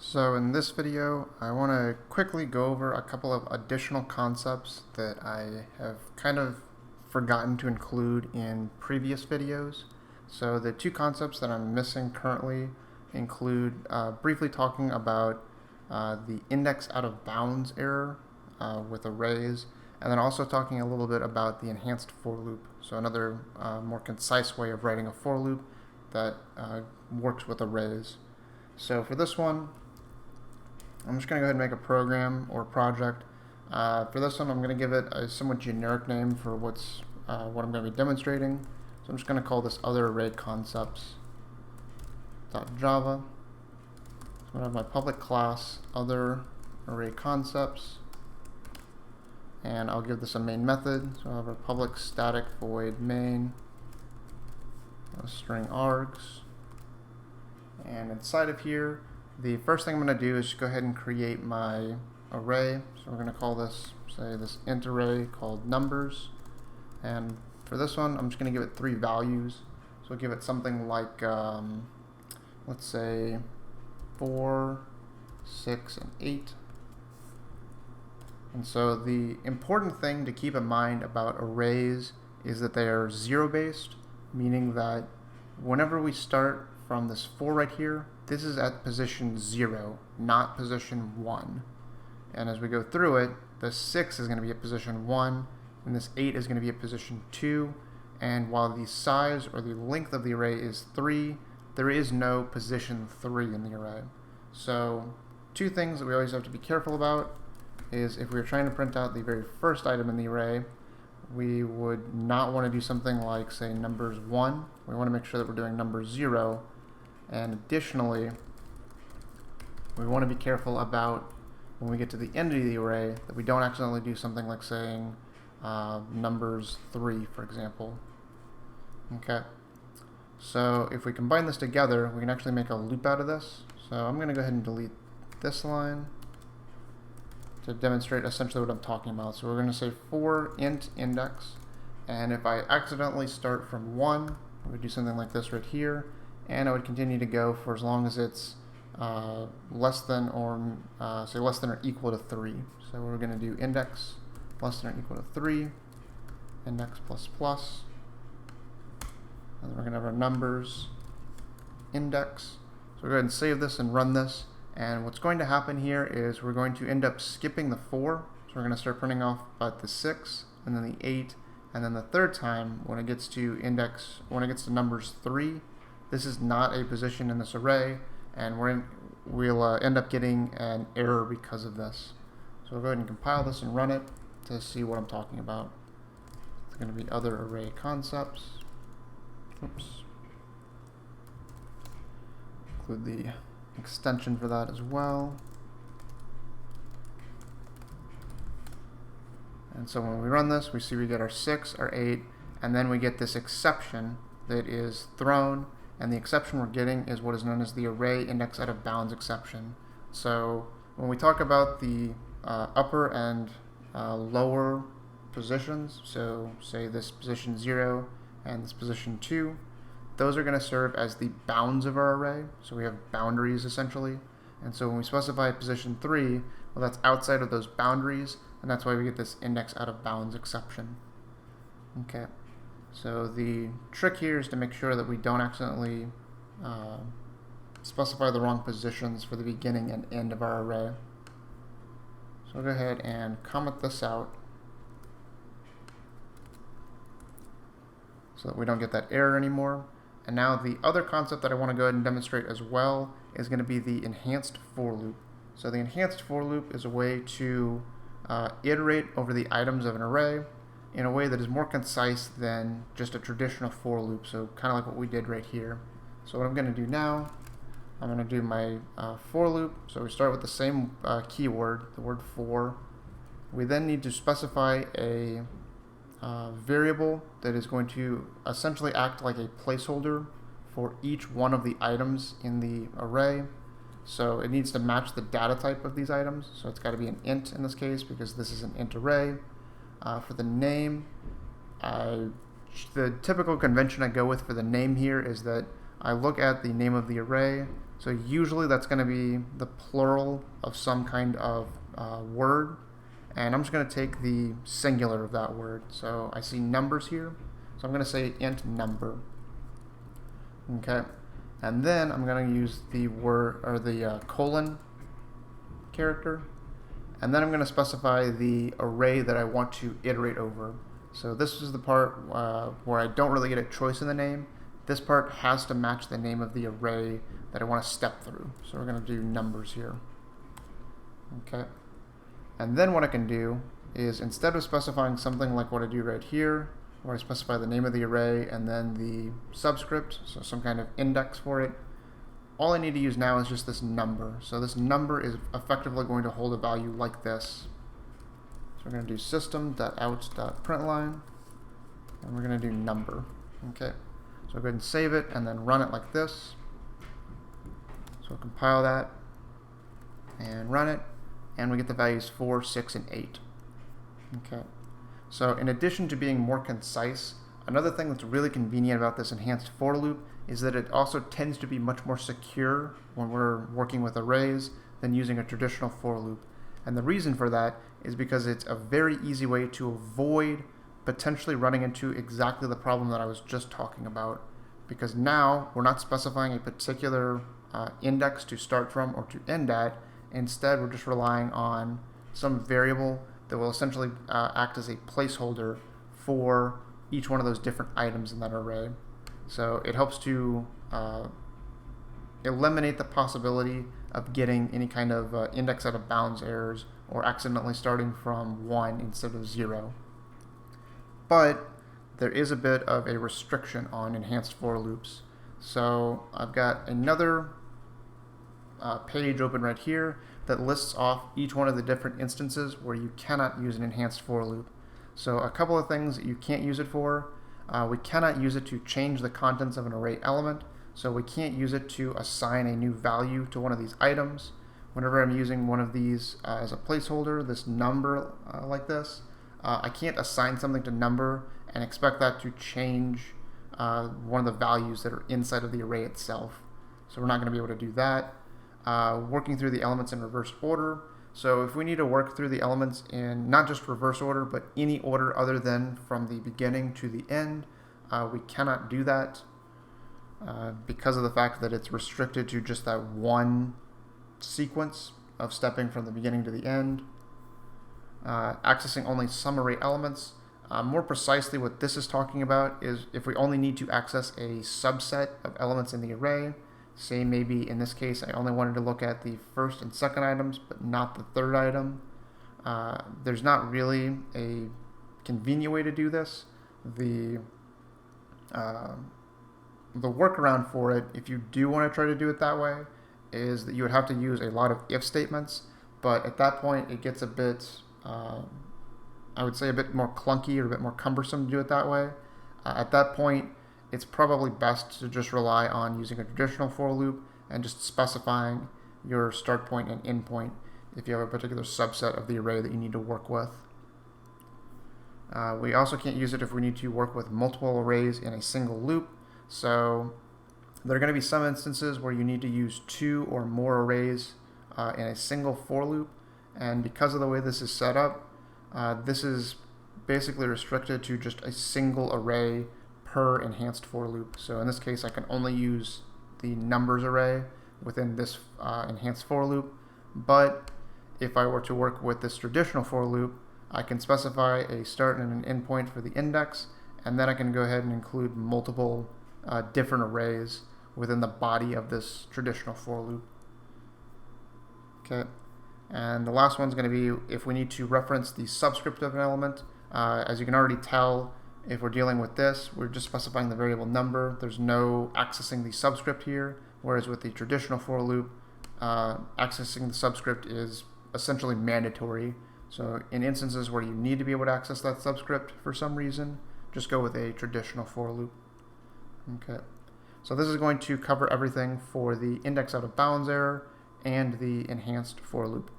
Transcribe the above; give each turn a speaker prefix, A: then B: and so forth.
A: So in this video, I want to quickly go over a couple of additional concepts that I have kind of forgotten to include in previous videos. So the two concepts that I'm missing currently include briefly talking about the index out of bounds error with arrays, and then also talking a little bit about the enhanced for loop. So another more concise way of writing a for loop that works with arrays. So for this one, I'm just going to go ahead and make a program or project. For this one, I'm going to give it a somewhat generic name for what I'm going to be demonstrating. So I'm just going to call this other array concepts.java. So I'm going to have my public class other array concepts, and I'll give this a main method. So I'll have a public static void main, a string args, and inside of here, the first thing I'm going to do is go ahead and create my array. So we're going to call this, say, this int array called numbers. And for this one, I'm just going to give it 3 values. So we'll give it something like, let's say, 4, 6, and 8. And so the important thing to keep in mind about arrays is that they are zero-based, meaning that whenever we start from this 4 right here, this is at position 0, not position 1. And as we go through it, the 6 is going to be at position 1, and this 8 is going to be at position 2. And while the size or the length of the array is 3, there is no position 3 in the array. So 2 things that we always have to be careful about is if we're trying to print out the very first item in the array, we would not want to do something like, say, numbers 1. We want to make sure that we're doing number 0. And additionally, we want to be careful about when we get to the end of the array that we don't accidentally do something like saying numbers 3, for example. Okay. So if we combine this together, we can actually make a loop out of this. So I'm going to go ahead and delete this line to demonstrate essentially what I'm talking about. So we're going to say for int index, and if I accidentally start from 1, we would do something like this right here, and I would continue to go for as long as it's less than or say less than or equal to 3. So we're going to do index less than or equal to 3, index plus plus, and then we're going to have our numbers index. So we'll go ahead and save this and run this. And what's going to happen here is we're going to end up skipping the 4. So we're going to start printing off about the 6, and then the 8, and then the third time when it gets to numbers 3, this is not a position in this array, and we'll end up getting an error because of this. So we'll go ahead and compile this and run it to see what I'm talking about. It's going to be other array concepts. Oops. Include the extension for that as well. And so when we run this, we see we get our 6, our 8, and then we get this exception that is thrown, and the exception we're getting is what is known as the array index out of bounds exception. So when we talk about the upper and lower positions, so say this position 0 and this position 2, those are going to serve as the bounds of our array. So we have boundaries essentially. And so when we specify position 3, well, that's outside of those boundaries, and that's why we get this index out of bounds exception. Okay. So the trick here is to make sure that we don't accidentally specify the wrong positions for the beginning and end of our array. So I'll go ahead and comment this out so that we don't get that error anymore. And now the other concept that I want to go ahead and demonstrate as well is going to be the enhanced for loop. So the enhanced for loop is a way to iterate over the items of an array in a way that is more concise than just a traditional for loop, so kind of like what we did right here. So what I'm going to do now, I'm going to do my for loop. So we start with the same keyword, the word for. We then need to specify a variable that is going to essentially act like a placeholder for each one of the items in the array. So it needs to match the data type of these items. So it's got to be an int in this case because this is an int array. For the name, the typical convention I go with for the name here is that I look at the name of the array. So usually that's going to be the plural of some kind of word. And I'm just going to take the singular of that word. So I see numbers here. So I'm going to say int number. Okay. And then I'm going to use the word or the colon character. And then I'm going to specify the array that I want to iterate over. So this is the part where I don't really get a choice in the name. This part has to match the name of the array that I want to step through. So we're going to do numbers here. Okay. And then what I can do is, instead of specifying something like what I do right here, where I specify the name of the array and then the subscript, so some kind of index for it, all I need to use now is just this number. So this number is effectively going to hold a value like this. So we're going to do system.out.println, and we're going to do number. Okay. So go ahead and save it and then run it like this. So we'll compile that and run it, and we get the values 4, 6, and 8. Okay. So in addition to being more concise, another thing that's really convenient about this enhanced for loop is that it also tends to be much more secure when we're working with arrays than using a traditional for loop. And the reason for that is because it's a very easy way to avoid potentially running into exactly the problem that I was just talking about. Because now we're not specifying a particular index to start from or to end at. Instead, we're just relying on some variable that will essentially act as a placeholder for each one of those different items in that array. So it helps to eliminate the possibility of getting any kind of index out of bounds errors or accidentally starting from 1 instead of 0. But there is a bit of a restriction on enhanced for loops. So I've got another page open right here that lists off each one of the different instances where you cannot use an enhanced for loop. So a couple of things that you can't use it for. We cannot use it to change the contents of an array element. So we can't use it to assign a new value to one of these items. Whenever I'm using one of these as a placeholder, this number like this, I can't assign something to number and expect that to change one of the values that are inside of the array itself. So we're not going to be able to do that. Working through the elements in reverse order. So if we need to work through the elements in not just reverse order, but any order other than from the beginning to the end, we cannot do that because of the fact that it's restricted to just that one sequence of stepping from the beginning to the end. Accessing only some array elements. More precisely, what this is talking about is if we only need to access a subset of elements in the array. Say maybe in this case I only wanted to look at the first and second items but not the third item. There's not really a convenient way to do this. The workaround for it, if you do want to try to do it that way, is that you would have to use a lot of if statements, but at that point it gets a bit, I would say a bit more clunky or a bit more cumbersome to do it that way. At that point, it's probably best to just rely on using a traditional for loop and just specifying your start point and end point if you have a particular subset of the array that you need to work with. We also can't use it if we need to work with multiple arrays in a single loop. So there are going to be some instances where you need to use 2 or more arrays in a single for loop. And because of the way this is set up, this is basically restricted to just a single array per enhanced for loop. So in this case, I can only use the numbers array within this enhanced for loop. But if I were to work with this traditional for loop, I can specify a start and an end point for the index, and then I can go ahead and include multiple different arrays within the body of this traditional for loop. Okay, and the last one's going to be if we need to reference the subscript of an element. As you can already tell, if we're dealing with this, we're just specifying the variable number. There's no accessing the subscript here, whereas with the traditional for loop, accessing the subscript is essentially mandatory. So in instances where you need to be able to access that subscript for some reason, just go with a traditional for loop. Okay, so this is going to cover everything for the index out of bounds error and the enhanced for loop.